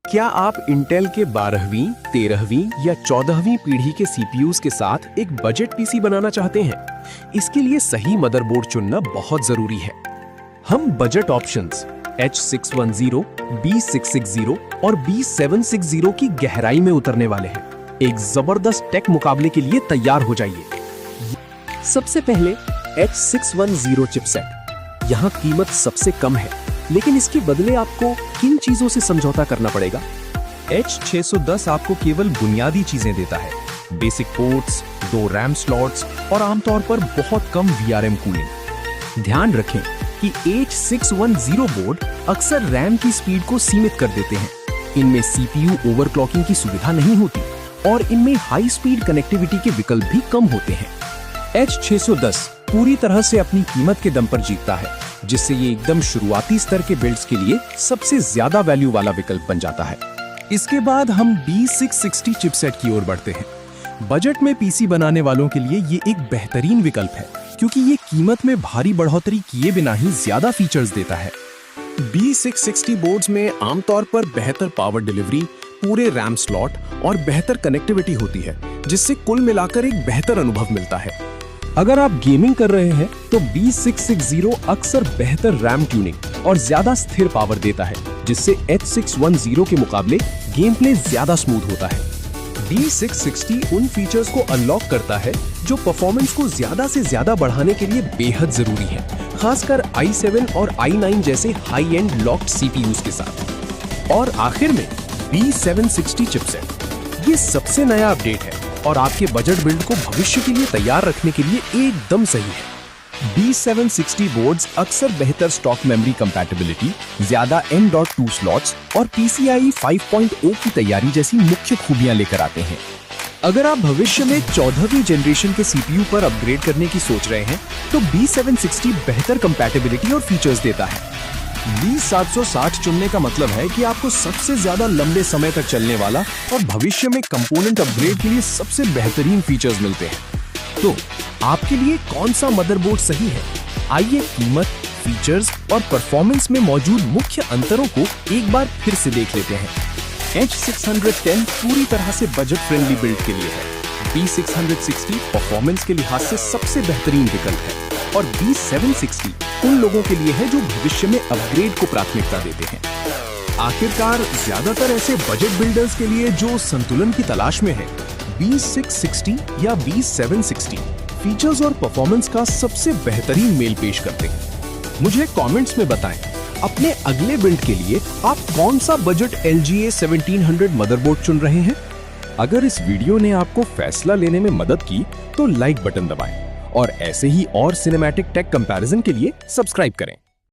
क्या आप इंटेल के 12वीं, 13वीं या 14वीं पीढ़ी के सीपीयूज के साथ एक बजट पीसी बनाना चाहते हैं? इसके लिए सही मदरबोर्ड चुनना बहुत जरूरी है। हम बजट ऑप्शंस H610, B660 और B760 की गहराई में उतरने वाले हैं। एक जबरदस्त टेक मुकाबले के लिए तैयार हो जाइए। सबसे पहले H610 चिपसेट। यहाँ कीमत सबसे कम है, लेकिन इसके बदले आपको किन चीजों से समझौता करना पड़ेगा? H610 आपको केवल बुनियादी चीजें देता है, बेसिक पोर्ट्स, 2 रैम स्लॉट्स और आमतौर पर बहुत कम VRM कूलिंग। ध्यान रखें कि H610 बोर्ड अक्सर रैम की स्पीड को सीमित कर देते हैं। इनमें CPU ओवरक्लॉकिंग की सुविधा नहीं होती और इनमें हाई स्पीड कनेक्टिविटी के विकल्प भी कम होते हैं। H610 पूरी तरह से अपनी कीमत के दम पर जीतता है, जिससे ये एकदम शुरुआती स्तर के बिल्ड्स के लिए सबसे ज्यादा वैल्यू वाला विकल्प बन जाता है। इसके बाद हम B660 चिपसेट की ओर बढ़ते हैं। बजट में पीसी बनाने वालों के लिए ये एक बेहतरीन विकल्प है, क्योंकि ये कीमत में भारी बढ़ोतरी किए बिना ही ज्यादा फीचर्स देता है। B660 बोर्ड्स में आमतौर पर बेहतर पावर डिलीवरी, पूरे रैम स्लॉट और बेहतर कनेक्टिविटी होती है, जिससे कुल मिलाकर एक बेहतर अनुभव मिलता है। अगर आप गेमिंग कर रहे हैं तो B660 अक्सर बेहतर रैम ट्यूनिंग और ज्यादा स्थिर पावर देता है, जिससे H610 के मुकाबले गेम प्ले ज्यादा स्मूथ होता है। B660 उन फीचर्स को अनलॉक करता है जो परफॉर्मेंस को ज्यादा से ज्यादा बढ़ाने के लिए बेहद जरूरी है, खासकर i7 और i9 जैसे हाई एंड लॉक्ड सीपीयूज के साथ। और आखिर में B760 चिपसेट। ये सबसे नया अपडेट है और आपके बजट बिल्ड को भविष्य के लिए तैयार रखने के लिए एकदम सही है। B760 बोर्ड्स अक्सर बेहतर स्टॉक मेमोरी कंपैटिबिलिटी, ज्यादा M.2 स्लॉट्स और PCIe 5.0 की तैयारी जैसी मुख्य खूबियां लेकर आते हैं। अगर आप भविष्य में 14वीं जनरेशन के CPU पर अपग्रेड करने की सोच रहे हैं, तो B760 बेहतर कंपैटिबिलिटी और फीचर्स देता है। B760 चुनने का मतलब है कि आपको सबसे ज्यादा लंबे समय तक चलने वाला और भविष्य में कंपोनेंट अपग्रेड के लिए सबसे बेहतरीन फीचर्स मिलते हैं। तो आपके लिए कौन सा मदरबोर्ड सही है? आइए कीमत, फीचर्स और परफॉर्मेंस में मौजूद मुख्य अंतरों को एक बार फिर से देख लेते हैं। H610 पूरी तरह से बजट फ्रेंडली बिल्ड के लिए है। B660 परफॉर्मेंस के लिहाज से सबसे बेहतरीन विकल्प है और B760 उन लोगों के लिए है जो भविष्य में अपग्रेड को प्राथमिकता देते हैं। आखिरकार ज्यादातर ऐसे बजट बिल्डर्स के लिए जो संतुलन की तलाश में है, B660 या B760 फीचर्स और परफॉर्मेंस का सबसे बेहतरीन मेल पेश करते हैं। मुझे कमेंट्स में बताएं, अपने अगले बिल्ड के लिए आप कौन सा बजट LGA 1700 मदरबोर्ड चुन रहे हैं? अगर इस वीडियो ने आपको फैसला लेने में मदद की तो लाइक बटन दबाएं और ऐसे ही और सिनेमैटिक टेक कंपैरिजन के लिए सब्सक्राइब करें।